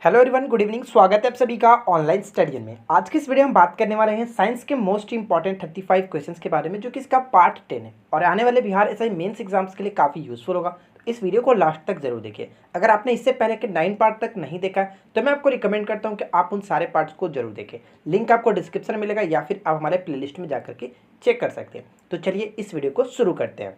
Hello everyone, good evening. स्वागत है आप सभी का ऑनलाइन स्टडी में। आज की इस वीडियो में हम बात करने वाले हैं साइंस के मोस्ट इंपॉर्टेंट 35 क्वेश्चंस के बारे में, जो कि इसका पार्ट 10 है और आने वाले बिहार एसआई मेंस एग्जाम्स के लिए काफ़ी यूजफुल होगा। तो इस वीडियो को लास्ट तक जरूर देखिए। अगर आपने इससे पहले के 9 पार्ट तक नहीं देखा है तो मैं आपको रिकमेंड करता हूँ कि आप उन सारे पार्ट्स को जरूर देखें। लिंक आपको डिस्क्रिप्शन में मिलेगा या फिर आप हमारे प्ले में जाकर के चेक कर सकते हैं। तो चलिए इस वीडियो को शुरू करते हैं।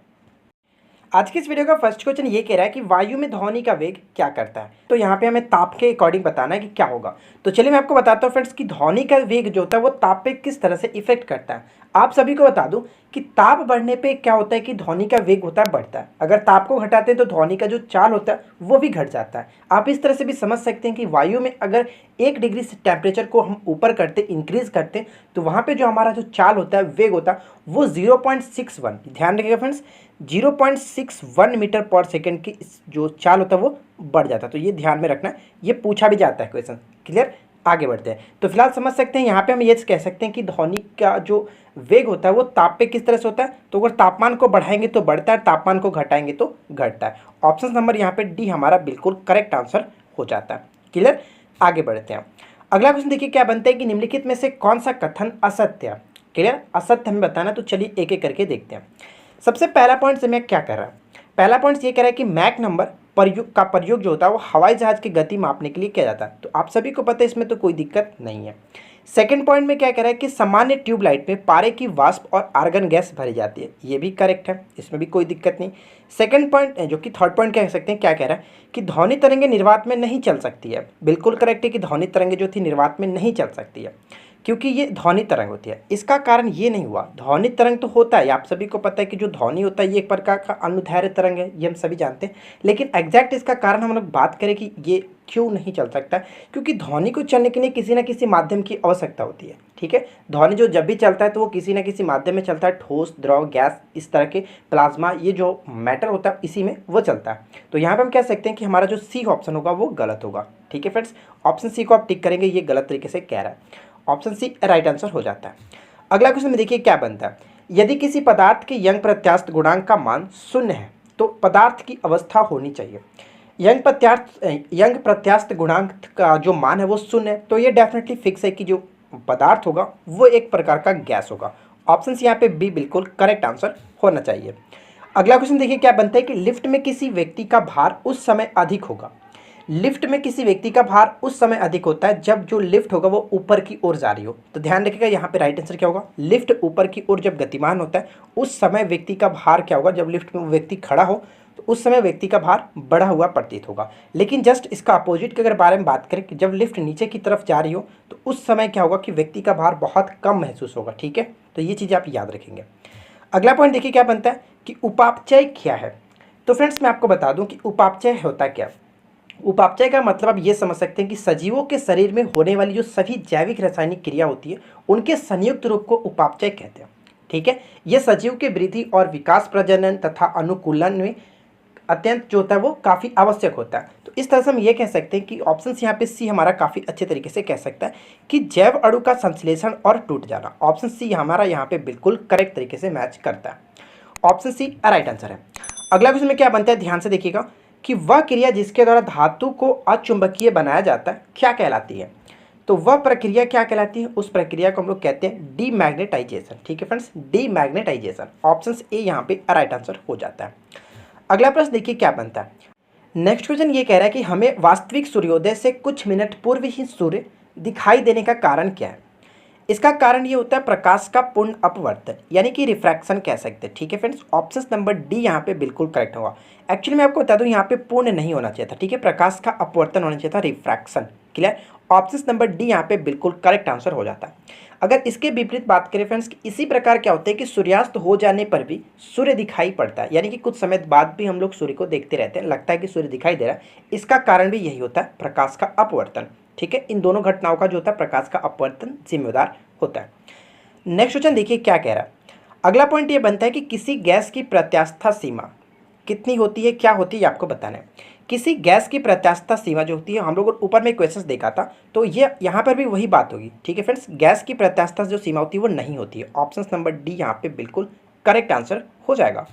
आज की इस वीडियो का फर्स्ट क्वेश्चन ये कह रहा है कि वायु में ध्वनि का वेग क्या करता है। तो यहाँ पे हमें ताप के अकॉर्डिंग बताना है कि क्या होगा। तो चलिए मैं आपको बताता हूँ फ्रेंड्स कि ध्वनि का वेग जो होता है वो ताप पे किस तरह से इफेक्ट करता है। आप सभी को बता दूं कि ताप बढ़ने पे क्या होता है कि ध्वनि का वेग होता है बढ़ता है। अगर ताप को घटाते हैं तो ध्वनि का जो चाल होता है वो भी घट जाता है। आप इस तरह से भी समझ सकते हैं कि वायु में अगर 1 डिग्री से टेम्परेचर को हम ऊपर करते इंक्रीज करते तो वहाँ पे जो हमारा जो चाल होता है वेग होता है वो 0.61, ध्यान रखिएगा फ्रेंड्स, 0.61 मीटर पर सेकेंड की जो चाल होता है वो बढ़ जाता है। तो ये ध्यान में रखना है, ये पूछा भी जाता है क्वेश्चन। क्लियर, आगे बढ़ते हैं। तो फिलहाल समझ सकते हैं यहाँ पे हम ये कह सकते हैं कि ध्वनि का जो वेग होता है वो ताप पे किस तरह से होता है। तो अगर तापमान को बढ़ाएंगे तो बढ़ता है, तापमान को घटाएंगे तो घटता है। ऑप्शन नंबर यहाँ पे डी हमारा बिल्कुल करेक्ट आंसर हो जाता है। क्लियर, आगे बढ़ते हैं। अगला क्वेश्चन देखिए क्या बनता है कि निम्नलिखित में से कौन सा कथन असत्य है। क्लियर, असत्य हमें बताना। तो चलिए एक एक करके देखते हैं। सबसे पहला पॉइंट से मैं क्या कर रहा है, पहला पॉइंट ये कह रहा है कि मैक नंबर प्रयोग जो होता है वो हवाई जहाज की गति मापने के लिए किया जाता है। तो आप सभी को पता है, इसमें तो कोई दिक्कत नहीं है। सेकंड पॉइंट में क्या कह रहा है कि सामान्य ट्यूबलाइट में पारे की वाष्प और आर्गन गैस भरी जाती है। ये भी करेक्ट है, इसमें भी कोई दिक्कत नहीं। सेकंड पॉइंट जो कि थर्ड पॉइंट कह सकते हैं, क्या कह रहा है कि ध्वनि तरंगे निर्वात में नहीं चल सकती है। बिल्कुल करेक्ट है कि ध्वनि तरंगे जो थी निर्वात में नहीं चल सकती है क्योंकि ये ध्वनि तरंग होती है। इसका कारण ये नहीं हुआ, ध्वनि तरंग तो होता है, आप सभी को पता है कि जो ध्वनि होता है ये एक प्रकार का अनुदैर्ध्य तरंग है, ये हम सभी जानते हैं। लेकिन एग्जैक्ट इसका कारण हम लोग बात करें कि ये क्यों नहीं चल सकता, क्योंकि ध्वनि को चलने के लिए किसी न किसी माध्यम की आवश्यकता होती है। ठीक है, ध्वनि जो जब भी चलता है तो वो किसी न किसी माध्यम में चलता है, ठोस, द्रव, गैस, इस तरह के प्लाज्मा, ये जो मैटर होता है इसी में वो चलता है। तो यहाँ पे हम कह सकते हैं कि हमारा जो सी ऑप्शन होगा वो गलत होगा। ठीक है फ्रेंड्स, ऑप्शन सी को आप टिक करेंगे, ये गलत तरीके से कह रहा है। ऑप्शन सी राइट आंसर हो जाता है। अगला क्वेश्चन में देखिए क्या बनता है। यदि किसी पदार्थ के यंग प्रत्यास्थ गुणांक का मान 0 है तो पदार्थ की अवस्था होनी चाहिए। यंग प्रत्यास्थ गुणांक का जो मान है वो 0 है, तो ये डेफिनेटली फिक्स है कि जो पदार्थ होगा वो एक प्रकार का गैस होगा। ऑप्शन सी यहाँ पे बी बिल्कुल करेक्ट आंसर होना चाहिए। अगला क्वेश्चन देखिए क्या बनता है कि लिफ्ट में किसी व्यक्ति का भार उस समय अधिक होगा। लिफ्ट में किसी व्यक्ति का भार उस समय अधिक होता है जब जो लिफ्ट होगा वो ऊपर की ओर जा रही हो। तो ध्यान रखिएगा यहाँ पे राइट आंसर क्या होगा, लिफ्ट ऊपर की ओर जब गतिमान होता है उस समय व्यक्ति का भार क्या होगा, जब लिफ्ट में व्यक्ति खड़ा हो तो उस समय व्यक्ति का भार बढ़ा हुआ प्रतीत होगा। लेकिन जस्ट इसका अपोजिट के अगर बारे में बात करें कि जब लिफ्ट नीचे की तरफ जा रही हो तो उस समय क्या होगा कि व्यक्ति का भार बहुत कम महसूस होगा। ठीक है, तो ये चीज़ आप याद रखेंगे। अगला पॉइंट देखिए क्या बनता है कि उपापचय क्या है। तो फ्रेंड्स मैं आपको बता दूं कि उपापचय होता क्या। उपापचय का मतलब आप ये समझ सकते हैं कि सजीवों के शरीर में होने वाली जो सभी जैविक रासायनिक क्रिया होती है उनके संयुक्त रूप को उपापचय कहते हैं। ठीक है, ये सजीव के वृद्धि और विकास, प्रजनन तथा अनुकूलन में अत्यंत जो होता है वो काफ़ी आवश्यक होता है। तो इस तरह से हम ये कह सकते हैं कि ऑप्शन यहाँ पे सी हमारा काफ़ी अच्छे तरीके से कह सकता है कि जैव अणु का संश्लेषण और टूट जाना। ऑप्शन सी हमारा यहाँ पे बिल्कुल करेक्ट तरीके से मैच करता है। ऑप्शन सी राइट आंसर है। अगला क्वेश्चन में क्या बनता है, ध्यान से देखिएगा कि वह क्रिया जिसके द्वारा धातु को अचुंबकीय बनाया जाता है क्या कहलाती है। तो वह प्रक्रिया क्या कहलाती है, उस प्रक्रिया को हम लोग कहते हैं डीमैग्नेटाइजेशन। ठीक है फ्रेंड्स, डीमैग्नेटाइजेशन। ऑप्शन ए यहाँ पे राइट आंसर हो जाता है। अगला प्रश्न देखिए क्या बनता है। नेक्स्ट क्वेश्चन ये कह रहा है कि हमें वास्तविक सूर्योदय से कुछ मिनट पूर्व ही सूर्य दिखाई देने का कारण क्या है। इसका कारण ये होता है प्रकाश का पूर्ण अपवर्तन, यानी कि रिफ्रैक्शन कह सकते हैं। ठीक है फ्रेंड्स, ऑप्शन नंबर डी यहाँ पे बिल्कुल करेक्ट होगा। एक्चुअली मैं आपको बता दूं यहाँ पे पूर्ण नहीं होना चाहिए था। ठीक है, प्रकाश का अपवर्तन होना चाहिए था, refraction. Clear, option number D यहाँ पे बिल्कुल करेक्ट आंसर हो जाता है। अगर इसके विपरीत बात करें फ्रेंड्स, इसी प्रकार क्या होता है कि सूर्यास्त हो जाने पर भी सूर्य दिखाई पड़ता है, यानी कि कुछ समय बाद भी हम लोग सूर्य को देखते रहते हैं, लगता है कि सूर्य दिखाई दे रहा है। इसका कारण भी यही होता है, प्रकाश का अपवर्तन। ठीक है, इन दोनों घटनाओं का जो होता है प्रकाश का अपवर्तन जिम्मेदार होता है। नेक्स्ट क्वेश्चन देखिए क्या कह रहा है। अगला पॉइंट ये बनता है कि किसी गैस की प्रत्यास्था सीमा कितनी होती है, क्या होती है, आपको बताना है। किसी गैस की प्रत्यास्था सीमा जो होती है, हम लोग ऊपर में क्वेश्चंस देखा था, तो ये यहाँ पर भी वही बात होगी। ठीक है फ्रेंड्स, गैस की प्रत्यास्था जो सीमा होती है वो नहीं होती है। ऑप्शन नंबर डी यहाँ पे बिल्कुल करेक्ट आंसर हो जाएगा।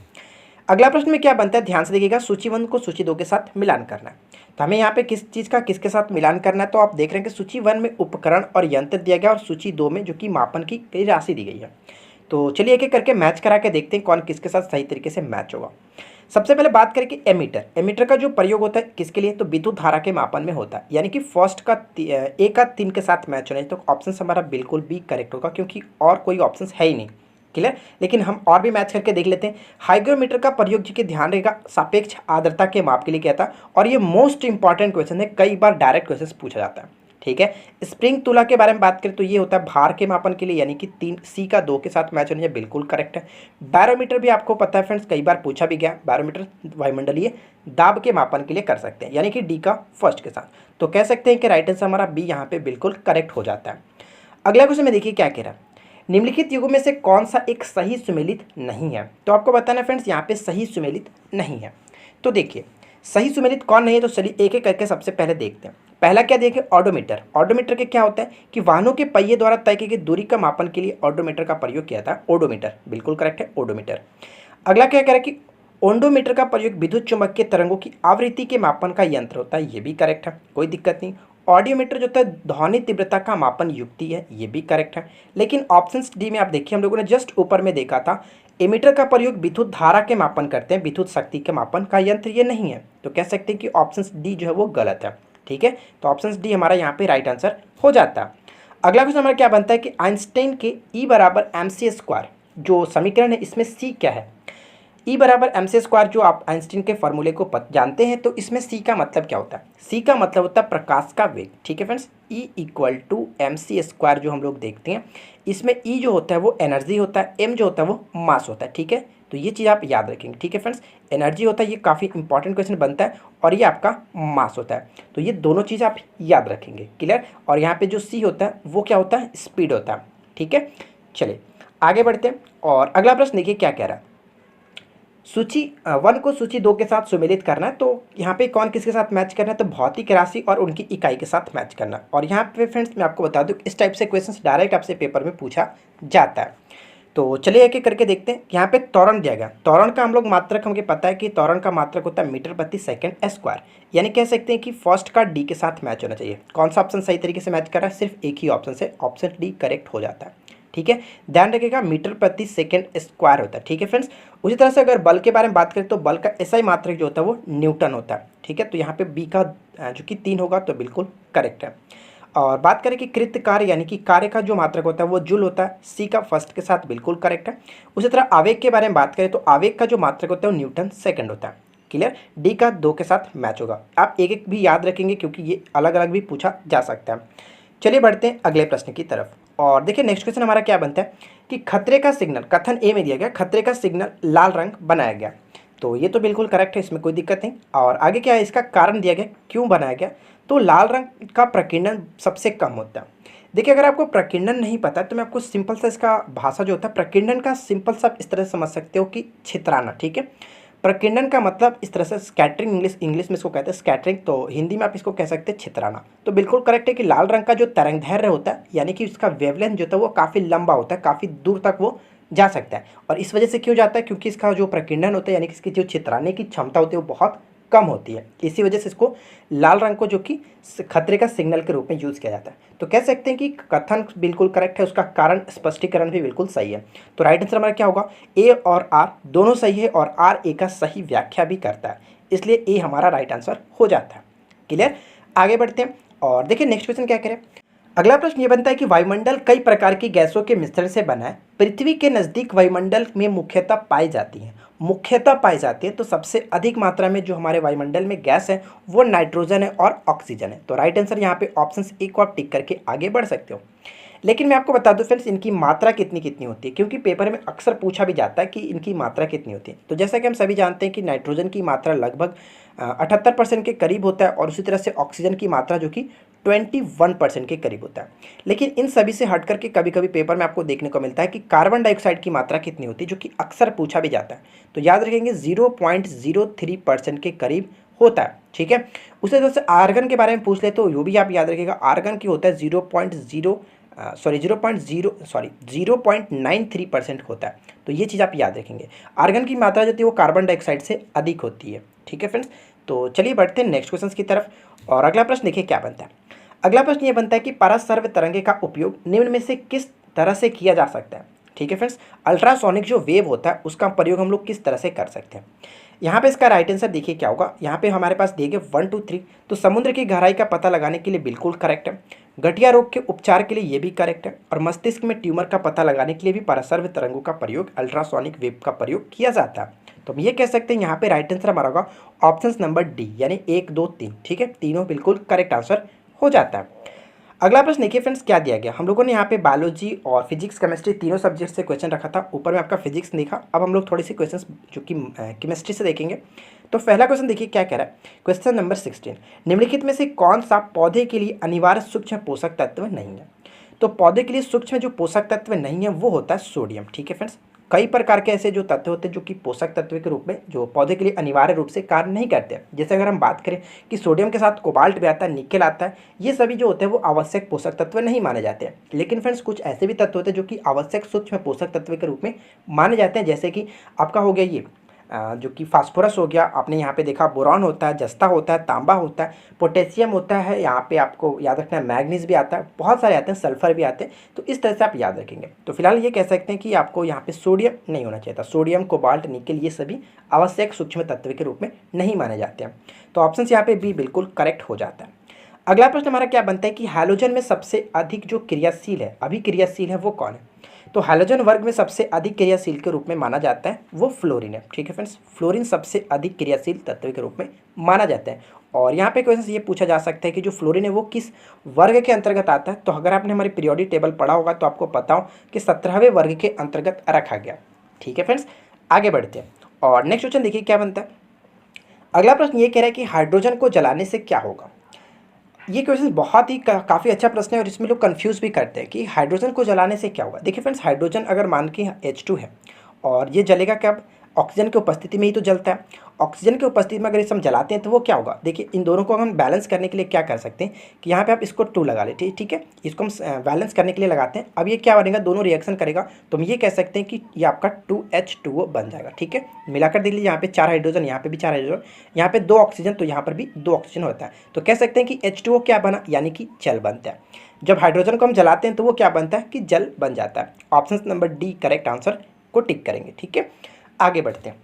अगला प्रश्न में क्या बनता है, ध्यान से देखिएगा, सूची 1 को सूची 2 के साथ मिलान करना है। तो हमें यहाँ पे किस चीज़ का किसके साथ मिलान करना है, तो आप देख रहे हैं कि सूची 1 में उपकरण और यंत्र दिया गया और सूची 2 में जो कि मापन की कई राशि दी गई है। तो चलिए एक एक करके मैच करा के देखते हैं कौन किसके साथ सही तरीके से मैच होगा। सबसे पहले बात करें कि एमीटर, एमीटर का जो प्रयोग होता है किसके लिए, तो विद्युत धारा के मापन में होता है, यानी कि फर्स्ट का ए का 3 के साथ मैच होना है। तो ऑप्शन हमारा बिल्कुल भी करेक्ट होगा, क्योंकि और कोई ऑप्शन है ही नहीं। क्लियर। लेकिन हम और भी मैच करके देख लेते हैं। हाइग्रोमीटर का प्रयोग जी के ध्यान रहेगा सापेक्ष आर्द्रता के माप के लिए किया था, और ये मोस्ट इंपॉर्टेंट क्वेश्चन है, कई बार डायरेक्ट क्वेश्चन पूछा जाता है। ठीक है। स्प्रिंग तुला के बारे में बात करें तो ये होता है भार के मापन के लिए, यानी कि 3 सी का 2 के साथ मैच होना है, बिल्कुल करेक्ट है। बैरोमीटर भी आपको पता है फ्रेंड्स, कई बार पूछा भी गया। बैरोमीटर वायुमंडलीय दाब के मापन के लिए कर सकते हैं, यानी कि डी का फर्स्ट के साथ। तो कह सकते हैं कि राइट आंसर हमारा बी यहाँ पे बिल्कुल करेक्ट हो जाता है। अगला क्वेश्चन में देखिए क्या कह रहा है, निम्नलिखित युगों में से कौन सा एक सही सुमेलित नहीं है। तो आपको बताना फ्रेंड्स यहाँ पे सही सुमेलित नहीं है। तो देखिए सही सुमेलित कौन नहीं है, तो चलिए एक एक करके सबसे पहले देखते हैं। पहला क्या देखिए, ऑडोमीटर। ऑडोमीटर के क्या होता है कि वाहनों के पहिए द्वारा तय की गई दूरी का मापन के लिए ऑडोमीटर का प्रयोग किया था। ओडोमीटर बिल्कुल करेक्ट है, ओडोमीटर। अगला क्या कह रहा है कि ओंडोमीटर का प्रयोग विद्युत चुम्बकीय तरंगों की आवृत्ति के मापन का यंत्र होता है, ये भी करेक्ट है, कोई दिक्कत नहीं। ऑडियोमीटर जो होता है ध्वनि तीव्रता का मापन युक्ति है, ये भी करेक्ट है। लेकिन ऑप्शन डी में आप देखिए, हम लोगों ने जस्ट ऊपर में देखा था एमीटर का प्रयोग विद्युत धारा के मापन करते हैं, विद्युत शक्ति के मापन का यंत्र ये नहीं है। तो कह सकते हैं कि ऑप्शन डी जो है वो गलत है। ठीक है, तो ऑप्शन डी हमारा यहाँ पे राइट आंसर हो जाता है। अगला क्वेश्चन हमारा क्या बनता है कि आइंस्टाइन के ई बराबर एम सी स्क्वायर जो समीकरण है, इसमें सी क्या है। ई बराबर एम सी स्क्वायर, जो आप आइंस्टाइन के फॉर्मूले को जानते हैं, तो इसमें सी का मतलब क्या होता है, सी का मतलब होता है प्रकाश का वेग। ठीक है friends, e equal to m c square जो हम लोग देखते हैं, इसमें ई जो होता है वो एनर्जी होता है, एम जो होता है वो मास होता है। ठीक है, तो ये चीज़ आप याद रखेंगे। ठीक है फ्रेंड्स, एनर्जी होता है, ये काफ़ी इंपॉर्टेंट क्वेश्चन बनता है, और ये आपका मास होता है। तो ये दोनों चीज़ आप याद रखेंगे। क्लियर। और यहाँ पे जो सी होता है वो क्या होता है, स्पीड होता है। ठीक है, चलिए आगे बढ़ते हैं। और अगला प्रश्न देखिए क्या कह रहा है, सूची 1 को सूची 2 के साथ सुमेलित करना है। तो यहाँ पे कौन किसके साथ मैच करना है, तो भौतिक राशि और उनकी इकाई के साथ मैच करना। और यहाँ पे फ्रेंड्स मैं आपको बता दूँ, इस टाइप से क्वेश्चंस डायरेक्ट आपसे पेपर में पूछा जाता है। तो चलिए एक एक करके देखते हैं। यहाँ पे त्वरण दिया गया, त्वरण का हम लोग मात्रक हमें पता है कि त्वरण का मात्रक होता है मीटर प्रति सेकंड स्क्वायर, यानी कह सकते हैं कि फर्स्ट का डी के साथ मैच होना चाहिए। कौन सा ऑप्शन सही तरीके से मैच कर रहा है, सिर्फ एक ही ऑप्शन से, ऑप्शन डी करेक्ट हो जाता है। ठीक है, ध्यान रखिएगा मीटर प्रति सेकंड स्क्वायर होता है। ठीक है फ्रेंड्स, उसी तरह से अगर बल के बारे में बात करें तो बल का एसआई मात्रक जो होता है वो न्यूटन होता है। ठीक है, तो यहाँ पे बी का जो कि 3 होगा तो बिल्कुल करेक्ट है। और बात करें कि कृत कार्य यानी कि कार्य का जो मात्रक होता है वो जूल होता है, सी का फर्स्ट के साथ बिल्कुल करेक्ट है। उसी तरह आवेग के बारे में बात करें तो आवेग का जो मात्रक होता है वो न्यूटन सेकंड होता है। क्लियर, डी का 2 के साथ मैच होगा। आप एक एक भी याद रखेंगे क्योंकि ये अलग अलग भी पूछा जा सकता है। चलिए बढ़ते हैं अगले प्रश्न की तरफ। और देखिए नेक्स्ट क्वेश्चन हमारा क्या बनता है कि खतरे का सिग्नल, कथन ए में दिया गया खतरे का सिग्नल लाल रंग बनाया गया। तो ये तो बिल्कुल करेक्ट है, इसमें कोई दिक्कत नहीं। और आगे क्या है, इसका कारण दिया गया क्यों बनाया गया, तो लाल रंग का प्रकीर्णन सबसे कम होता है। देखिए अगर आपको प्रकीर्णन नहीं पता तो मैं आपको सिंपल सा इसका भाषा जो होता है प्रकीर्णन का, सिंपल सा इस तरह से समझ सकते हो कि छितराना। ठीक है, प्रकीर्णन का मतलब इस तरह से स्कैटरिंग, इंग्लिश में इसको कहते हैं स्कैटरिंग, तो हिंदी में आप इसको कह सकते हैं छितराना। तो बिल्कुल करेक्ट है कि लाल रंग का जो तरंगदैर्घ्य होता है, यानी कि उसका वेवलेंथ जो होता है वो काफ़ी लंबा होता है, काफ़ी दूर तक वो जा सकता है। और इस वजह से क्यों जाता है, क्योंकि इसका जो प्रकीर्णन होता है यानी कि इसकी जो छितराने की क्षमता होती है वो बहुत कम होती है। इसी वजह से इसको लाल रंग को जो कि खतरे का सिग्नल के रूप में यूज़ किया जाता है। तो कह सकते हैं कि कथन बिल्कुल करेक्ट है, उसका कारण स्पष्टीकरण भी बिल्कुल सही है। तो राइट आंसर हमारा क्या होगा, ए और आर दोनों सही है, और आर ए का सही व्याख्या भी करता है, इसलिए ए हमारा राइट आंसर हो जाता है। क्लियर, आगे बढ़ते हैं। और देखिए नेक्स्ट क्वेश्चन क्या करें। अगला प्रश्न ये बनता है कि वायुमंडल कई प्रकार की गैसों के मिश्रण से बना है, पृथ्वी के नज़दीक वायुमंडल में मुख्यतः पाई जाती हैं। मुख्यतः पाई जाती है तो सबसे अधिक मात्रा में जो हमारे वायुमंडल में गैस है वो नाइट्रोजन है और ऑक्सीजन है। तो राइट आंसर यहाँ पे ऑप्शन ए को आप टिक करके आगे बढ़ सकते हो। लेकिन मैं आपको बता दूं फ्रेंड्स, इनकी मात्रा कितनी कितनी होती है, क्योंकि पेपर में अक्सर पूछा भी जाता है कि इनकी मात्रा कितनी होती है। तो जैसा कि हम सभी जानते हैं कि नाइट्रोजन की मात्रा लगभग 78% के करीब होता है, और उसी तरह से ऑक्सीजन की मात्रा जो कि 21% के करीब होता है। लेकिन इन सभी से हट करके कभी कभी पेपर में आपको देखने को मिलता है कि कार्बन डाइऑक्साइड की मात्रा कितनी होती है, जो कि अक्सर पूछा भी जाता है। तो याद रखेंगे 0.03% के करीब होता है। ठीक है, उसी तरह से आर्गन के बारे में पूछ ले तो वो भी आप याद रखिएगा, आर्गन की होता है 0.93% होता है। तो ये चीज़ आप याद रखेंगे। आर्गन की मात्रा जो होती है वो कार्बन डाइऑक्साइड से अधिक होती है। ठीक है फ्रेंड्स, तो चलिए बढ़ते हैं नेक्स्ट क्वेश्चन की तरफ। और अगला प्रश्न देखिए क्या बनता है। अगला प्रश्न ये बनता है कि पारासर्व तरंगे का उपयोग निम्न में से किस तरह से किया जा सकता है। ठीक है फ्रेंड्स, अल्ट्रासोनिक जो वेव होता है उसका प्रयोग हम लोग किस तरह से कर सकते हैं। यहाँ पे इसका राइट आंसर देखिए क्या होगा। यहाँ पे हमारे पास दिए गए 1 2 3, तो समुद्र की गहराई का पता लगाने के लिए बिल्कुल करेक्ट है। गठिया रोग के उपचार के लिए ये भी करेक्ट है। और मस्तिष्क में ट्यूमर का पता लगाने के लिए भी पारासर्व तरंगों का प्रयोग, अल्ट्रासोनिक वेव का प्रयोग किया जाता है। तो हम ये कह सकते हैं यहाँ पे राइट आंसर हमारा होगा ऑप्शन नंबर डी, यानी 1 2 3। ठीक है, तीनों बिल्कुल करेक्ट आंसर हो जाता है। अगला प्रश्न देखिए फ्रेंड्स क्या दिया गया। हम लोगों ने यहाँ पे बायोलॉजी और फिजिक्स केमिस्ट्री तीनों सब्जेक्ट से क्वेश्चन रखा था। ऊपर में आपका फिजिक्स देखा, अब हम लोग थोड़ी सी क्वेश्चंस जो कि केमिस्ट्री से देखेंगे। तो पहला क्वेश्चन देखिए क्या कह रहा है। क्वेश्चन नंबर 16, निम्नलिखित में से कौन सा पौधे के लिए अनिवार्य सूक्ष्म पोषक तत्व नहीं है। तो पौधे के लिए सूक्ष्म जो पोषक तत्व नहीं है वो होता है सोडियम। ठीक है फ्रेंड्स, कई प्रकार के ऐसे जो तत्व होते हैं जो कि पोषक तत्व के रूप में जो पौधे के लिए अनिवार्य रूप से कार्य नहीं करते हैं। जैसे अगर हम बात करें कि सोडियम के साथ कोबाल्ट भी आता है, निकेल आता है, ये सभी जो होते हैं वो आवश्यक पोषक तत्व नहीं माने जाते हैं। लेकिन फ्रेंड्स कुछ ऐसे भी तत्व होते हैं जो कि आवश्यक सूक्ष्म पोषक तत्व के रूप में माने जाते हैं। जैसे कि आपका हो गया ये जो कि फास्फोरस हो गया, आपने यहाँ पे देखा बोरॉन होता है, जस्ता होता है, तांबा होता है, पोटेशियम होता है, यहाँ पे आपको याद रखना है मैग्नीज भी आता है, बहुत सारे आते हैं, सल्फर भी आते हैं। तो इस तरह से आप याद रखेंगे। तो फिलहाल ये कह सकते हैं कि आपको यहाँ पे सोडियम नहीं होना चाहिए था। सोडियम, कोबाल्ट, निकेल ये सभी आवश्यक सूक्ष्म तत्व के रूप में नहीं माने जाते हैं। तो ऑप्शन यहाँ पे बी बिल्कुल करेक्ट हो जाता है। अगला प्रश्न हमारा क्या बनता है कि हैलोजन में सबसे अधिक जो क्रियाशील है, अभी क्रियाशील है, वो कौन है। तो हैलोजन वर्ग में सबसे अधिक क्रियाशील के रूप में माना जाता है वो फ्लोरीन है। ठीक है फ्रेंड्स, फ्लोरीन सबसे अधिक क्रियाशील तत्व के रूप में माना जाता है। और यहाँ पे क्वेश्चन ये पूछा जा सकता है कि जो फ्लोरीन है वो किस वर्ग के अंतर्गत आता है। तो अगर आपने हमारी पीरियोडिक टेबल पढ़ा होगा तो आपको पता हो कि 17वें वर्ग के अंतर्गत रखा गया। ठीक है फ्रेंड्स, आगे बढ़ते हैं और नेक्स्ट क्वेश्चन देखिए क्या बनता है। अगला प्रश्न ये कह रहा है कि हाइड्रोजन को जलाने से क्या होगा। ये क्वेश्चन बहुत ही काफ़ी अच्छा प्रश्न है और इसमें लोग कंफ्यूज भी करते हैं कि हाइड्रोजन को जलाने से क्या होगा। देखिए फ्रेंड्स, हाइड्रोजन अगर मान के H2 है और ये जलेगा कब, ऑक्सीजन की उपस्थिति में ही तो जलता है। ऑक्सीजन की उपस्थिति में अगर इसे हम जलाते हैं तो वो क्या होगा। देखिए इन दोनों को हम बैलेंस करने के लिए क्या कर सकते हैं कि यहाँ पे आप इसको 2 लगा लेते हैं। ठीक है, इसको हम बैलेंस करने के लिए लगाते हैं। अब ये क्या बनेगा, दोनों रिएक्शन करेगा तो हम ये कह सकते हैं कि ये आपका 2H2O बन जाएगा। ठीक है, मिलाकर देख लीजिए, यहाँ पे 4 हाइड्रोजन, यहाँ पे भी 4 हाइड्रोजन, यहाँ पे 2 ऑक्सीजन, तो यहाँ पर भी 2 ऑक्सीजन होता है। तो कह सकते हैं कि H2O क्या बना, यानी कि जल बनता है। जब हाइड्रोजन को हम जलाते हैं तो वो क्या बनता है कि जल बन जाता है। Option number D correct answer को टिक करेंगे। ठीक है, आगे बढ़ते हैं।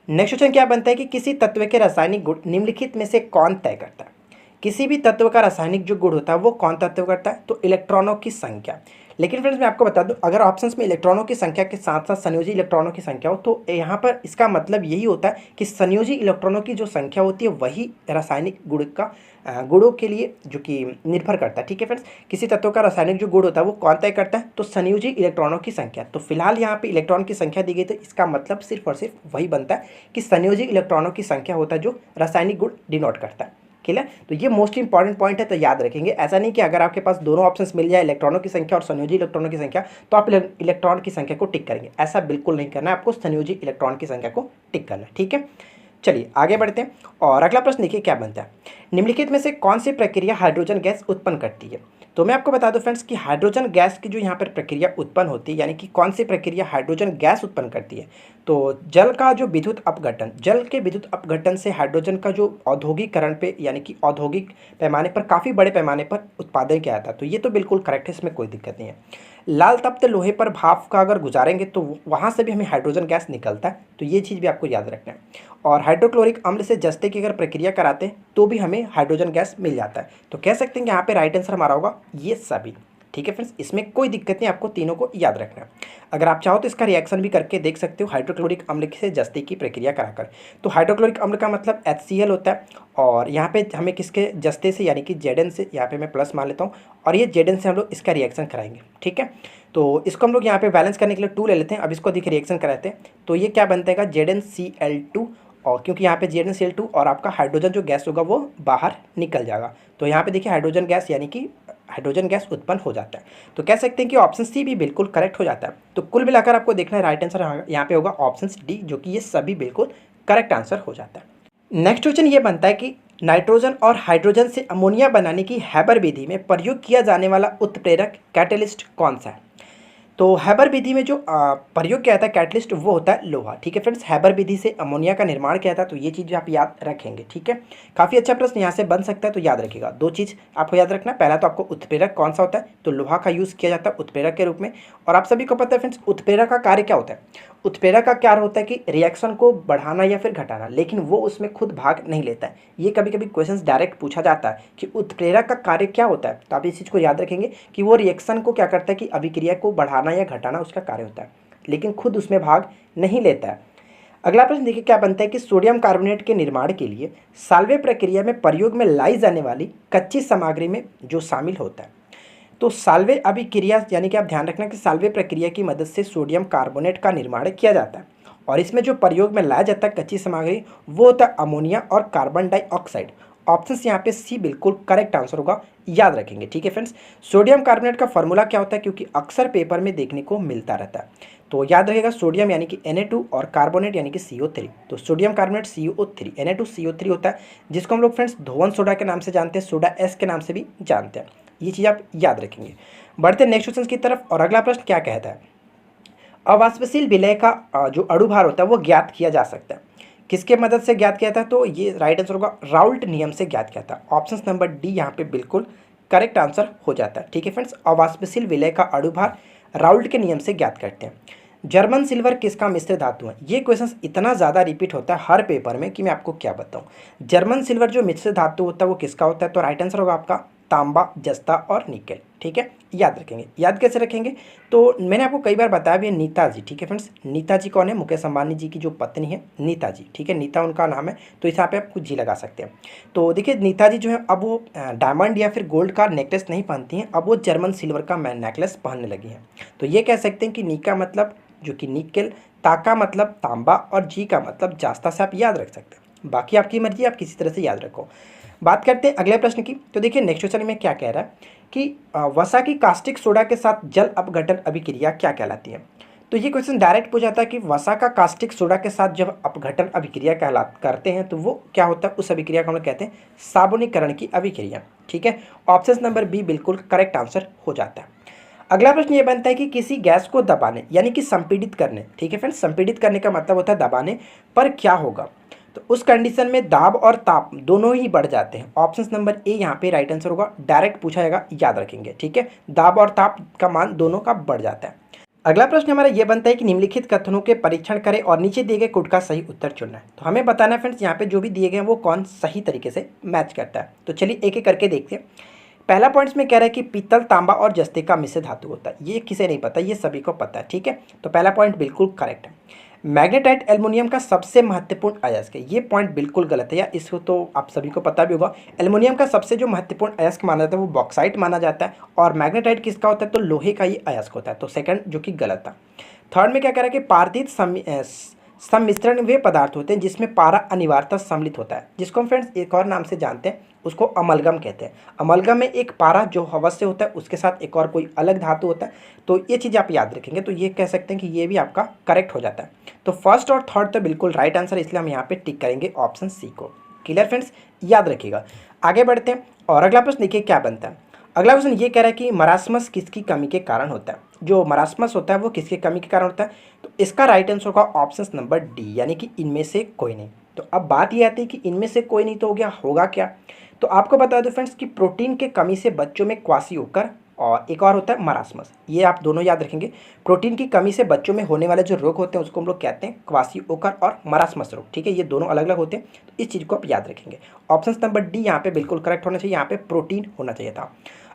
नेक्स्ट क्वेश्चन क्या बनता है कि किसी तत्व के रासायनिक गुण निम्नलिखित में से कौन तय करता है। किसी भी तत्व का रासायनिक जो गुण होता है वो कौन तत्व करता है, तो इलेक्ट्रॉनों की संख्या। लेकिन फ्रेंड्स मैं आपको बता दूं, अगर ऑप्शंस में इलेक्ट्रॉनों की संख्या के साथ साथ संयोजी इलेक्ट्रॉनों की संख्या हो तो यहाँ पर इसका मतलब यही होता है कि संयोजी इलेक्ट्रॉनों की जो संख्या होती है वही रासायनिक गुण का गुणों के लिए जो कि निर्भर करता है। ठीक है फ्रेंड्स, किसी तत्व का रासायनिक जो गुण होता है वो कौन तय करता है, तो संयोजी इलेक्ट्रॉनों की संख्या। तो फिलहाल यहाँ पे इलेक्ट्रॉन की संख्या दी गई, तो इसका मतलब सिर्फ और सिर्फ वही बनता है कि संयोजी इलेक्ट्रॉनों की संख्या होता है जो रासायनिक गुण डिनोट करता है। क्लियर, तो ये मोस्ट इंपॉर्टेंट पॉइंट है, तो याद रखेंगे। ऐसा नहीं कि अगर आपके पास दोनों ऑप्शंस मिल जाए, इलेक्ट्रॉनों की संख्या और संयोजी इलेक्ट्रॉनों की संख्या, तो आप इलेक्ट्रॉन की संख्या को टिक करेंगे। ऐसा बिल्कुल नहीं करना है, आपको संयोजी इलेक्ट्रॉन की संख्या को टिक करना है। ठीक है, चलिए आगे बढ़ते हैं और अगला प्रश्न देखिए क्या बनता है। निम्नलिखित में से कौन सी प्रक्रिया हाइड्रोजन गैस उत्पन्न करती है। तो मैं आपको बता दूं फ्रेंड्स कि हाइड्रोजन गैस की जो यहाँ पर प्रक्रिया उत्पन्न होती है, यानी कि कौन सी प्रक्रिया हाइड्रोजन गैस उत्पन्न करती है, तो जल का जो विद्युत अपघटन, जल के विद्युत अपघटन से हाइड्रोजन का जो औद्योगिकरण पे यानी कि औद्योगिक पैमाने पर, काफ़ी बड़े पैमाने पर उत्पादन किया जाता है। तो ये तो बिल्कुल करेक्ट है, इसमें कोई दिक्कत नहीं है। लाल तप्त लोहे पर भाप का अगर गुजारेंगे तो वहाँ से भी हमें हाइड्रोजन गैस निकलता है, तो ये चीज़ भी आपको याद रखना है। और हाइड्रोक्लोरिक अम्ल से जस्ते की अगर प्रक्रिया कराते हैं तो भी हमें हाइड्रोजन गैस मिल जाता है। तो कह सकते हैं कि यहाँ पे राइट आंसर हमारा होगा ये सभी। ठीक है फ्रेंड्स, इसमें कोई दिक्कत नहीं, आपको तीनों को याद रखना है। अगर आप चाहो तो इसका रिएक्शन भी करके देख सकते हो हाइड्रोक्लोरिक अम्ल से जस्ते की प्रक्रिया कराकर। तो हाइड्रोक्लोरिक अम्ल का मतलब HCl होता है और यहाँ पे हमें किसके जस्ते से यानी कि Zn से, यहाँ पे मैं प्लस मान लेता हूँ, और ये Zn से हम लोग इसका रिएक्शन कराएंगे। ठीक है, तो इसको हम लोग यहाँ पे बैलेंस करने के लिए 2 ले लेते हैं। अब इसको देखिए रिएक्शन कराते हैं तो ये क्या बनता है ZnCl2, और क्योंकि यहाँ पे ZnCl2 और आपका हाइड्रोजन जो गैस होगा वो बाहर निकल जाएगा। तो यहाँ पे देखिए हाइड्रोजन गैस यानी कि हाइड्रोजन गैस उत्पन्न हो जाता है। तो कह सकते हैं कि ऑप्शन सी भी बिल्कुल करेक्ट हो जाता है। तो कुल मिलाकर आपको देखना है राइट आंसर यहाँ पे होगा ऑप्शन डी, जो कि ये सभी बिल्कुल करेक्ट आंसर हो जाता है। नेक्स्ट क्वेश्चन ये बनता है कि नाइट्रोजन और हाइड्रोजन से अमोनिया बनाने की हैबर विधि में प्रयोग किया जाने वाला उत्प्रेरक कैटलिस्ट कौन सा है? तो हैबर विधि में जो प्रयोग किया था कैटलिस्ट वो होता है लोहा। ठीक है फ्रेंड्स, हैबर विधि से अमोनिया का निर्माण किया था, तो ये चीज़ आप याद रखेंगे। ठीक है, काफ़ी अच्छा प्रश्न यहाँ से बन सकता है, तो याद रखिएगा। दो चीज़ आपको याद रखना, पहला तो आपको उत्प्रेरक कौन सा होता है, तो लोहा का यूज़ किया जाता है उत्प्रेरक के रूप में। और आप सभी को पता है फ्रेंड्स, उत्प्रेरक का कार्य क्या होता है? उत्प्रेरक का कार्य होता है कि रिएक्शन को बढ़ाना या फिर घटाना, लेकिन वो उसमें खुद भाग नहीं लेता है। ये कभी कभी क्वेश्चंस डायरेक्ट पूछा जाता है कि उत्प्रेरक का कार्य क्या होता है, तो आप इस चीज़ को याद रखेंगे कि वो रिएक्शन को क्या करता है कि अभिक्रिया को बढ़ाना या घटाना उसका कार्य होता है, लेकिन खुद उसमें भाग नहीं लेता है। अगला प्रश्न देखिए क्या बनता है कि सोडियम कार्बोनेट के निर्माण के लिए साल्वे प्रक्रिया में प्रयोग में लाई जाने वाली कच्ची सामग्री में जो शामिल होता है, तो साल्वे अभिक्रिया यानी कि आप ध्यान रखना कि साल्वे प्रक्रिया की मदद से सोडियम कार्बोनेट का निर्माण किया जाता है, और इसमें जो प्रयोग में लाया जाता है कच्ची सामग्री वो होता है अमोनिया और कार्बन डाइऑक्साइड। ऑप्शन यहाँ पे सी बिल्कुल करेक्ट आंसर होगा, याद रखेंगे। ठीक है फ्रेंड्स, सोडियम कार्बोनेट का फॉर्मूला क्या होता है, क्योंकि अक्सर पेपर में देखने को मिलता रहता है, तो याद रखेगा सोडियम यानी कि Na2 और कार्बोनेट यानी कि CO3। तो सोडियम कार्बोनेट CO3 Na2CO3 होता है, जिसको हम लोग फ्रेंड्स धोवन सोडा के नाम से जानते हैं, सोडा एस के नाम से भी जानते हैं। ये चीज़ आप याद रखेंगे। बढ़ते नेक्स्ट क्वेश्चन की तरफ, और अगला प्रश्न क्या कहता है, अवाष्पशील विलय का जो अणुभार होता है वो ज्ञात किया जा सकता है, किसके मदद से ज्ञात किया था? तो ये राइट आंसर होगा, राउल्ट नियम से ज्ञात किया था। ऑप्शन नंबर डी यहाँ पे बिल्कुल करेक्ट आंसर हो जाता है। ठीक है फ्रेंड्स, अवाष्पशील विलय का अणुभार राउल्ट के नियम से ज्ञात करते हैं। जर्मन सिल्वर किसका मिश्र धातु है? ये क्वेश्चन इतना ज़्यादा रिपीट होता है हर पेपर में कि मैं आपको क्या बताऊँ। जर्मन सिल्वर जो मिश्र धातु होता है वो किसका होता है? तो राइट आंसर होगा आपका तांबा, जस्ता और निकेल। ठीक है, याद रखेंगे। याद कैसे रखेंगे? तो मैंने आपको कई बार बताया भी है, नीता जी। ठीक है फ्रेंड्स, नीता जी कौन है? मुकेश अंबानी जी की जो पत्नी है नीता जी। ठीक है, नीता उनका नाम है, तो इस यहाँ पे आप कुछ जी लगा सकते हैं। तो देखिए नीता जी जो है अब वो डायमंड या फिर गोल्ड का नेकलेस नहीं पहनती हैं, अब वो जर्मन सिल्वर का नेकलेस पहनने लगी हैं। तो ये कह सकते हैं कि नी का मतलब जो कि निकेल, ता का मतलब तांबा और जी का मतलब जास्ता से आप याद रख सकते हैं। बाकी आपकी मर्जी, आप किसी तरह से याद रखो। बात करते हैं अगले प्रश्न की। तो देखिए नेक्स्ट क्वेश्चन में क्या कह रहा है कि वसा की कास्टिक सोडा के साथ जल अपघटन अभिक्रिया क्या कहलाती है? तो ये क्वेश्चन डायरेक्ट पूछा जाता है कि वसा का कास्टिक सोडा के साथ जब अपघटन अभिक्रिया करते हैं तो वो क्या होता है? उस अभिक्रिया को हम लोग कहते हैं साबुनीकरण की अभिक्रिया। ठीक है, ऑप्शन नंबर बी बिल्कुल करेक्ट आंसर हो जाता है। अगला प्रश्न ये बनता है कि किसी गैस को दबाने यानी कि संपीड़ित करने, ठीक है फ्रेंड्स, संपीड़ित करने का मतलब होता है दबाने पर क्या होगा? तो उस कंडीशन में दाब और ताप दोनों ही बढ़ जाते हैं। ऑप्शन नंबर ए यहाँ पे राइट आंसर होगा, डायरेक्ट पूछा जाएगा, याद रखेंगे। ठीक है, दाब और ताप का मान दोनों का बढ़ जाता है। अगला प्रश्न हमारा ये बनता है कि निम्नलिखित कथनों के परीक्षण करें और नीचे दिए गए कोड का सही उत्तर चुनना है। तो हमें बताना है फ्रेंड्स यहाँ पे जो भी दिए गए हैं वो कौन सही तरीके से मैच करता है। तो चलिए एक एक करके देखते हैं। पहला पॉइंट्स में कह रहा है कि पीतल, तांबा और जस्ते का मिश्र धातु होता है। ये किसे नहीं पता, ये सभी को पता है। ठीक है, तो पहला पॉइंट बिल्कुल करेक्ट है। मैग्नेटाइट एल्युमिनियम का सबसे महत्वपूर्ण अयस्क है, ये पॉइंट बिल्कुल गलत है, या इसको तो आप सभी को पता भी होगा। एल्युमिनियम का सबसे जो महत्वपूर्ण अयस्क माना जाता है वो बॉक्साइट माना जाता है, और मैग्नेटाइट किसका होता है? तो लोहे का ये अयस्क होता है, तो सेकंड जो कि गलत था। थर्ड में क्या कह रहा है कि पारदीद सम्मिश्रण वे पदार्थ होते हैं जिसमें पारा अनिवार्यतः सम्मिलित होता है, जिसको हम फ्रेंड्स एक और नाम से जानते हैं, उसको अमलगम कहते हैं। अमलगम में एक पारा जो हवा से होता है उसके साथ एक और कोई अलग धातु होता है, तो ये चीज़ आप याद रखेंगे। तो ये कह सकते हैं कि ये भी आपका करेक्ट हो जाता है। तो फर्स्ट और थर्ड तो बिल्कुल राइट आंसर, इसलिए हम यहाँ पे टिक करेंगे ऑप्शन सी को। क्लियर फ्रेंड्स, याद रखिएगा। आगे बढ़ते हैं और अगला प्रश्न देखिए क्या बनता है। अगला क्वेश्चन ये कह रहा है कि मरासमस किसकी कमी के कारण होता है? जो मरासमस होता है वो किसकी कमी के कारण होता है? तो इसका राइट आंसर होगा ऑप्शन नंबर डी, यानी कि इनमें से कोई नहीं। तो अब बात ये आती है कि इनमें से कोई नहीं तो हो गया, होगा क्या? तो आपको बता दो फ्रेंड्स कि प्रोटीन के कमी से बच्चों में क्वासियोकर और एक और होता है मरासमस, ये आप दोनों याद रखेंगे। प्रोटीन की कमी से बच्चों में होने वाले जो रोग होते हैं उसको हम लोग कहते हैं क्वासियोकर और मरासमस रोग। ठीक है, ये दोनों अलग अलग होते हैं, तो इस चीज़ को आप याद रखेंगे। ऑप्शन नंबर डी यहाँ पे बिल्कुल करेक्ट होना चाहिए, यहाँ पे प्रोटीन होना चाहिए था।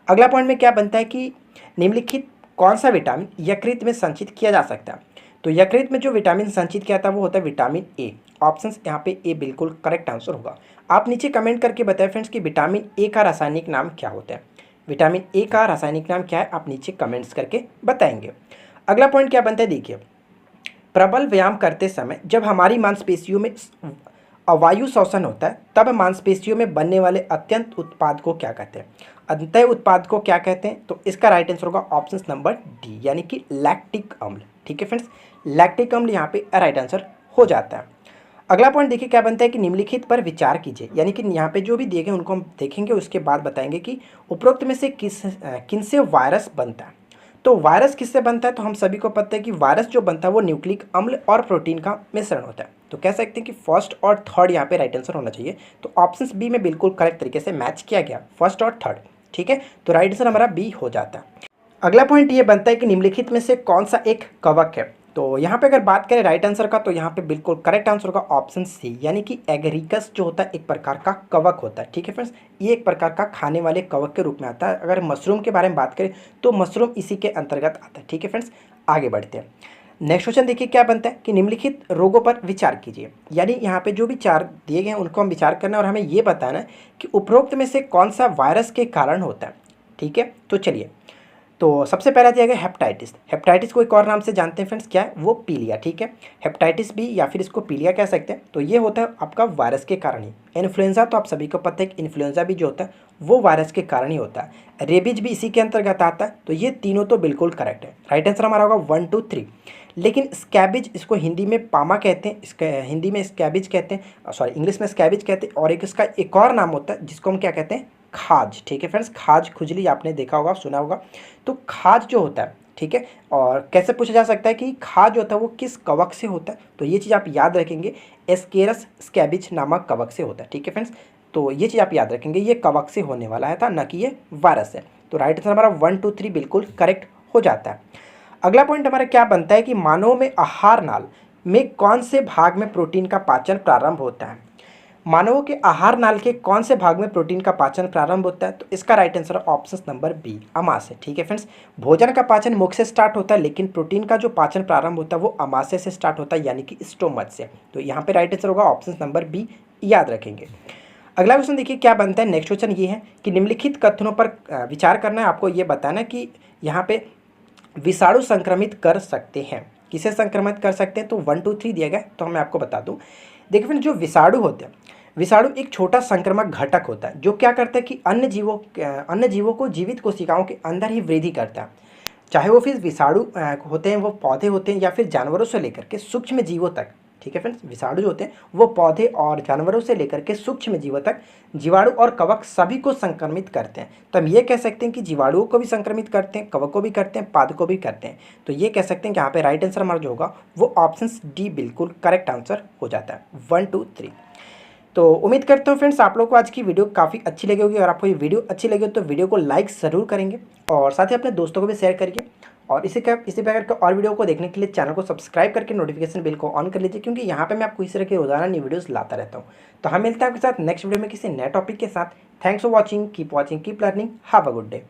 अगला पॉइंट में क्या बनता है कि निम्नलिखित कौन सा विटामिन यकृत में संचित किया जा सकता है? तो यकृत में जो विटामिन संचित किया था वो होता है विटामिन ए। ऑप्शन यहाँ पे ए बिल्कुल करेक्ट आंसर होगा। आप नीचे कमेंट करके बताएं फ्रेंड्स कि विटामिन ए का रासायनिक नाम क्या होता है। विटामिन ए का रासायनिक नाम क्या है, आप नीचे कमेंट्स करके बताएंगे। अगला पॉइंट क्या बनता है देखिए, प्रबल व्यायाम करते समय जब हमारी मांसपेशियों में अवायु शोषण होता है तब मांसपेशियों में बनने वाले अत्यंत उत्पाद को क्या कहते हैं? अंतः उत्पाद को क्या कहते हैं? तो इसका राइट आंसर होगा ऑप्शन नंबर डी, यानी कि लैक्टिक अम्ल। ठीक है फ्रेंड्स, लैक्टिक अम्ल यहाँ पे राइट आंसर हो जाता है। अगला पॉइंट देखिए क्या बनता है कि निम्नलिखित पर विचार कीजिए, यानी कि यहाँ पे जो भी दिए गए उनको हम देखेंगे, उसके बाद बताएंगे कि उपरोक्त में से किनसे वायरस बनता है। तो वायरस किससे बनता है, तो हम सभी को पता है कि वायरस जो बनता है वो न्यूक्लिक अम्ल और प्रोटीन का मिश्रण होता है। तो कह सकते हैं कि फर्स्ट और थर्ड यहाँ पे राइट आंसर होना चाहिए। तो ऑप्शन बी में बिल्कुल करेक्ट तरीके से मैच किया गया, फर्स्ट और थर्ड। ठीक है, तो राइट आंसर हमारा बी हो जाता है। अगला पॉइंट ये बनता है कि निम्नलिखित में से कौन सा एक कवक है। तो यहाँ पे अगर बात करें राइट आंसर का, तो यहाँ पे बिल्कुल करेक्ट आंसर होगा ऑप्शन सी, यानी कि एगरीकस जो होता है एक प्रकार का कवक होता है। ठीक है फ्रेंड्स, ये एक प्रकार का खाने वाले कवक के रूप में आता है। अगर मशरूम के बारे में बात करें तो मशरूम इसी के अंतर्गत आता है। ठीक है फ्रेंड्स, आगे बढ़ते हैं। नेक्स्ट क्वेश्चन देखिए क्या बनता है कि निम्नलिखित रोगों पर विचार कीजिए, यानी यहाँ पे जो भी चार दिए गए हैं उनको हम विचार करना है और हमें ये बताना है कि उपरोक्त में से कौन सा वायरस के कारण होता है। ठीक है, तो चलिए, तो सबसे पहला दिया गया हेपेटाइटिस। हेपेटाइटिस को एक और नाम से जानते हैं फ्रेंड्स, क्या है वो, पीलिया। ठीक है, हेपेटाइटिस बी या फिर इसको पीलिया कह सकते हैं। तो ये होता है आपका वायरस के कारण ही। इन्फ्लुएंजा तो आप सभी को पता है कि इन्फ्लुएंजा भी जो होता है वो वायरस के कारण ही होता है। रेबीज भी इसी के अंतर्गत आता है। तो ये तीनों तो बिल्कुल करेक्ट है। राइट आंसर हमारा होगा 1 2 3। लेकिन स्कैबिज, इसको हिंदी में पामा कहते हैं, इसका हिंदी में स्कैबिज कहते हैं, सॉरी इंग्लिश में स्कैबिज कहते हैं। और एक इसका एक और नाम होता है जिसको हम क्या कहते हैं, खाज। ठीक है फ्रेंड्स, खाज खुजली आपने देखा होगा, सुना होगा। तो खाज जो होता है, ठीक है, और कैसे पूछा जा सकता है कि खाज जो होता है वो किस कवक से होता है, तो ये चीज़ आप याद रखेंगे, एस्केरस स्कैबिज नामक कवक से होता है। ठीक है फ्रेंड्स, तो ये चीज़ आप याद रखेंगे, ये कवक से होने वाला है था, ना कि ये वायरस है। तो राइट आंसर हमारा 1 2 3 बिल्कुल करेक्ट हो जाता है। अगला पॉइंट हमारा क्या बनता है कि मानव में आहार नाल में कौन से भाग में प्रोटीन का पाचन प्रारंभ होता है। मानवों के आहार नाल के कौन से भाग में प्रोटीन का पाचन प्रारंभ होता है, तो इसका right answer option number B, अमाशय। ठीक है फ्रेंड्स, भोजन का पाचन मुख से स्टार्ट होता है, लेकिन प्रोटीन का जो पाचन प्रारंभ होता है वो अमाशय से स्टार्ट होता है, यानी कि स्टोमच से। तो यहाँ पे राइट आंसर होगा ऑप्शन नंबर बी, याद रखेंगे। अगला क्वेश्चन देखिए क्या बनता है। नेक्स्ट क्वेश्चन ये है कि निम्नलिखित कथनों पर विचार करना है। आपको ये बताना कि यहाँ पे विषाणु संक्रमित कर सकते हैं, किसे संक्रमित कर सकते हैं, तो 1 2 3 दिया गया। तो मैं आपको बता दूं, देखिए फिर जो विषाणु होते हैं, विषाणु एक छोटा संक्रामक घटक होता है जो क्या करता है कि अन्य जीवों को जीवित कोशिकाओं के अंदर ही वृद्धि करता है। चाहे वो फिर विषाणु होते हैं, वो पौधे होते हैं, या फिर जानवरों से लेकर के सूक्ष्म जीवों तक। ठीक है फ्रेंड्स, विषाणु जो होते हैं वो पौधे और जानवरों से लेकर के सूक्ष्म जीवों तक जीवाणु और कवक सभी को संक्रमित करते हैं। तो हम ये कह सकते हैं कि जीवाणुओं को भी संक्रमित करते हैं, कवक को भी करते हैं, पादप को भी करते हैं। तो ये कह सकते हैं कि यहाँ पे राइट आंसर हमारा जो होगा वो ऑप्शन डी बिल्कुल करेक्ट आंसर हो जाता है, 1 2 3। तो उम्मीद करता हूँ फ्रेंड्स आप लोग को आज की वीडियो काफ़ी अच्छी लगी होगी। अगर आपको ये वीडियो अच्छी लगी हो तो वीडियो को लाइक ज़रूर करेंगे और साथ ही अपने दोस्तों को भी शेयर करिए। और इसी प्रकार के और वीडियो को देखने के लिए चैनल को सब्सक्राइब करके नोटिफिकेशन बिल को ऑन कर लीजिए, क्योंकि यहाँ पे मैं आपको इस तरह के रोजाना नई वीडियोस लाता रहता हूँ। तो हम मिलते हैं आपके साथ नेक्स्ट वीडियो में किसी नए टॉपिक के साथ। Thanks for watching, keep learning, have a good day.